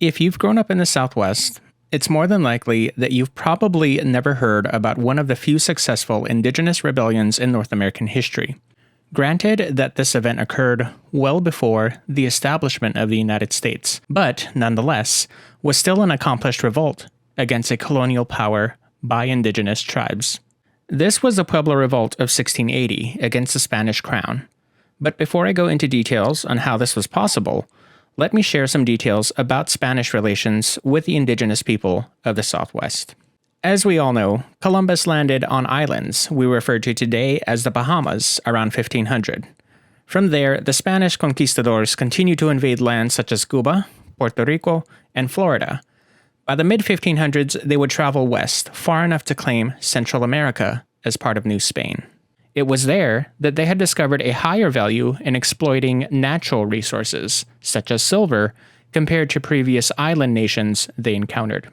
If you've grown up in the Southwest, it's more than likely that you've probably never heard about one of the few successful indigenous rebellions in North American history. Granted that this event occurred well before the establishment of the United States, but nonetheless was still an accomplished revolt against a colonial power by indigenous tribes. This was the Pueblo Revolt of 1680 against the Spanish crown. But before I go into details on how this was possible, let me share some details about Spanish relations with the indigenous people of the Southwest. As we all know, Columbus landed on islands we refer to today as the Bahamas around 1500. From there, the Spanish conquistadors continued to invade lands such as Cuba, Puerto Rico, and Florida. By the mid-1500s, they would travel west far enough to claim Central America as part of New Spain. It was there that they had discovered a higher value in exploiting natural resources, such as silver, compared to previous island nations they encountered.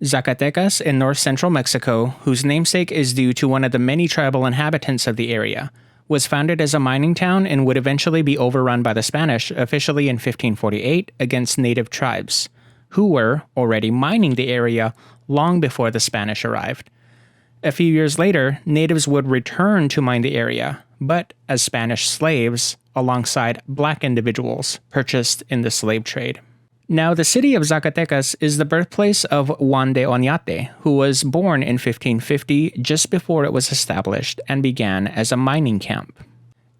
Zacatecas in north-central Mexico, whose namesake is due to one of the many tribal inhabitants of the area, was founded as a mining town and would eventually be overrun by the Spanish officially in 1548 against native tribes, who were already mining the area long before the Spanish arrived. A few years later, natives would return to mine the area, but as Spanish slaves, alongside black individuals purchased in the slave trade. Now, the city of Zacatecas is the birthplace of Juan de Oñate, who was born in 1550 just before it was established and began as a mining camp.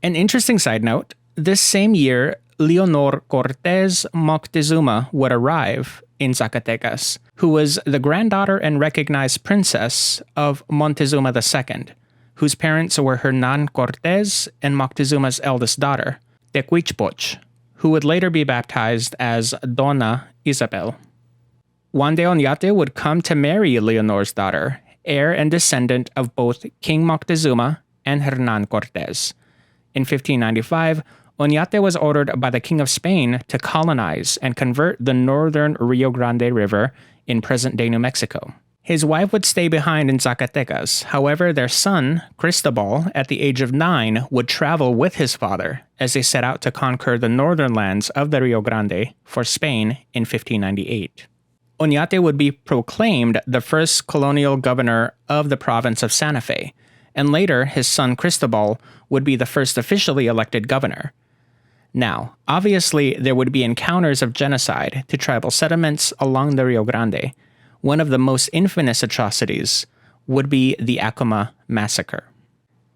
An interesting side note, this same year, Leonor Cortés Moctezuma would arrive in Zacatecas, who was the granddaughter and recognized princess of Montezuma II, whose parents were Hernan Cortés and Moctezuma's eldest daughter, Tecuichpoch, who would later be baptized as Donna Isabel. Juan de Oñate would come to marry Leonor's daughter, heir and descendant of both King Moctezuma and Hernan Cortés. In 1595, Oñate was ordered by the King of Spain to colonize and convert the northern Rio Grande River in present-day New Mexico. His wife would stay behind in Zacatecas. However, their son, Cristobal, at the age of 9, would travel with his father as they set out to conquer the northern lands of the Rio Grande for Spain in 1598. Oñate would be proclaimed the first colonial governor of the province of Santa Fe, and later his son Cristobal would be the first officially elected governor. Now, obviously, there would be encounters of genocide to tribal settlements along the Rio Grande. One of the most infamous atrocities would be the Acoma Massacre.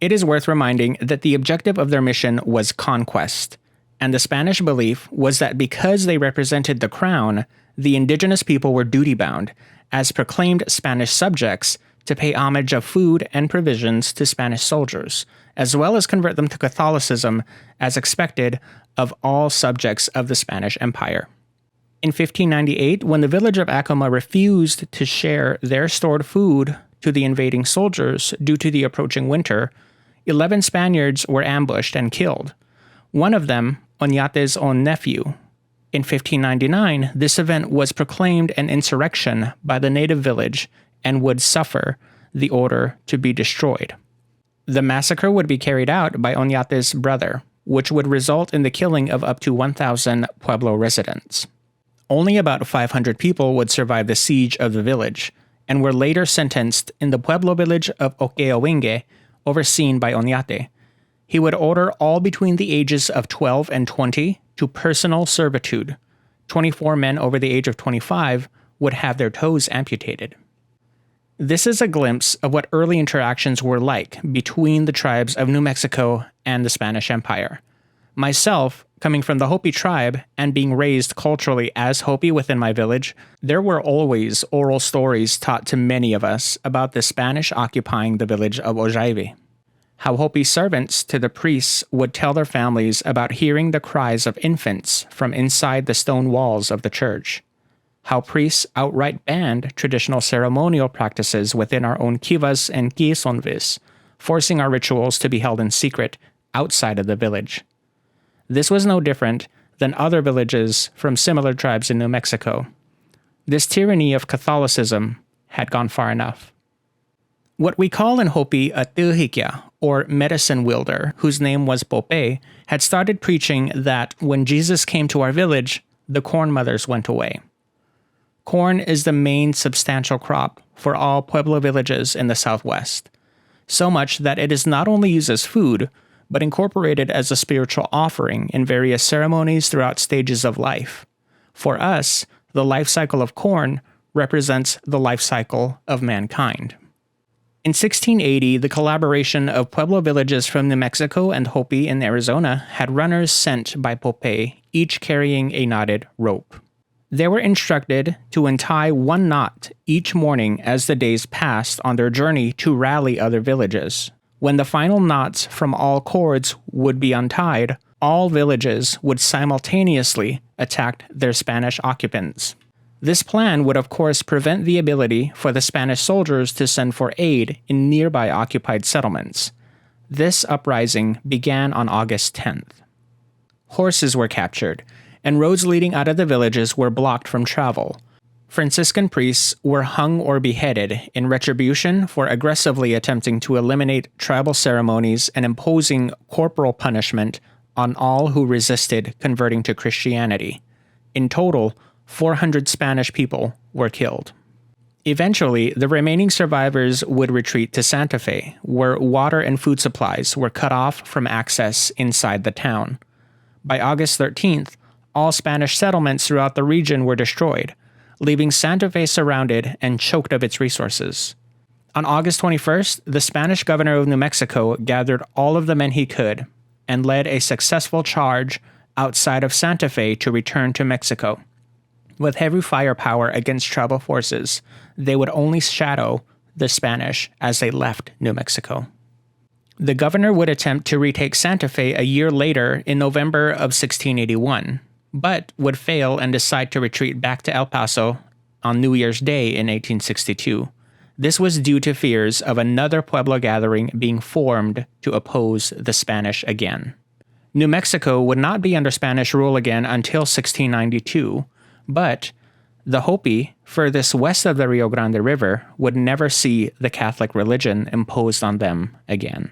It is worth reminding that the objective of their mission was conquest, and the Spanish belief was that because they represented the crown, the indigenous people were duty-bound, as proclaimed Spanish subjects, to pay homage of food and provisions to Spanish soldiers, as well as convert them to Catholicism as expected of all subjects of the Spanish Empire. In 1598, when the village of Acoma refused to share their stored food to the invading soldiers due to the approaching winter, 11 Spaniards were ambushed and killed. One of them, Oñate's own nephew. In 1599, this event was proclaimed an insurrection by the native village and would suffer the order to be destroyed. The massacre would be carried out by Oñate's brother, which would result in the killing of up to 1,000 Pueblo residents. Only about 500 people would survive the siege of the village, and were later sentenced in the Pueblo village of Okeowinge, overseen by Oñate. He would order all between the ages of 12 and 20 to personal servitude. 24 men over the age of 25 would have their toes amputated. This is a glimpse of what early interactions were like between the tribes of New Mexico and the Spanish Empire. Myself, coming from the Hopi tribe and being raised culturally as Hopi within my village, there were always oral stories taught to many of us about the Spanish occupying the village of Ojaive. How Hopi servants to the priests would tell their families about hearing the cries of infants from inside the stone walls of the church. How priests outright banned traditional ceremonial practices within our own kivas and quiesonvis, forcing our rituals to be held in secret outside of the village. This was no different than other villages from similar tribes in New Mexico. This tyranny of Catholicism had gone far enough. What we call in Hopi a tilhikia, or medicine wielder, whose name was Pope, had started preaching that when Jesus came to our village, the corn mothers went away. Corn is the main substantial crop for all Pueblo villages in the southwest, so much that it is not only used as food, but incorporated as a spiritual offering in various ceremonies throughout stages of life. For us, the life cycle of corn represents the life cycle of mankind. In 1680, the collaboration of Pueblo villages from New Mexico and Hopi in Arizona had runners sent by Popeye, each carrying a knotted rope. They were instructed to untie one knot each morning as the days passed on their journey to rally other villages. When the final knots from all cords would be untied, all villages would simultaneously attack their Spanish occupants. This plan would of course prevent the ability for the Spanish soldiers to send for aid in nearby occupied settlements. This uprising began on August 10th. Horses were captured, and roads leading out of the villages were blocked from travel. Franciscan priests were hung or beheaded in retribution for aggressively attempting to eliminate tribal ceremonies and imposing corporal punishment on all who resisted converting to Christianity. In total, 400 Spanish people were killed. Eventually, the remaining survivors would retreat to Santa Fe, where water and food supplies were cut off from access inside the town. By August 13th, all Spanish settlements throughout the region were destroyed, leaving Santa Fe surrounded and choked of its resources. On August 21st, the Spanish governor of New Mexico gathered all of the men he could and led a successful charge outside of Santa Fe to return to Mexico. With heavy firepower against tribal forces, they would only shadow the Spanish as they left New Mexico. The governor would attempt to retake Santa Fe a year later in November of 1681, but would fail and decide to retreat back to El Paso on New Year's Day in 1862. This was due to fears of another Pueblo gathering being formed to oppose the Spanish again. New Mexico would not be under Spanish rule again until 1692, but the Hopi, furthest west of the Rio Grande River, would never see the Catholic religion imposed on them again.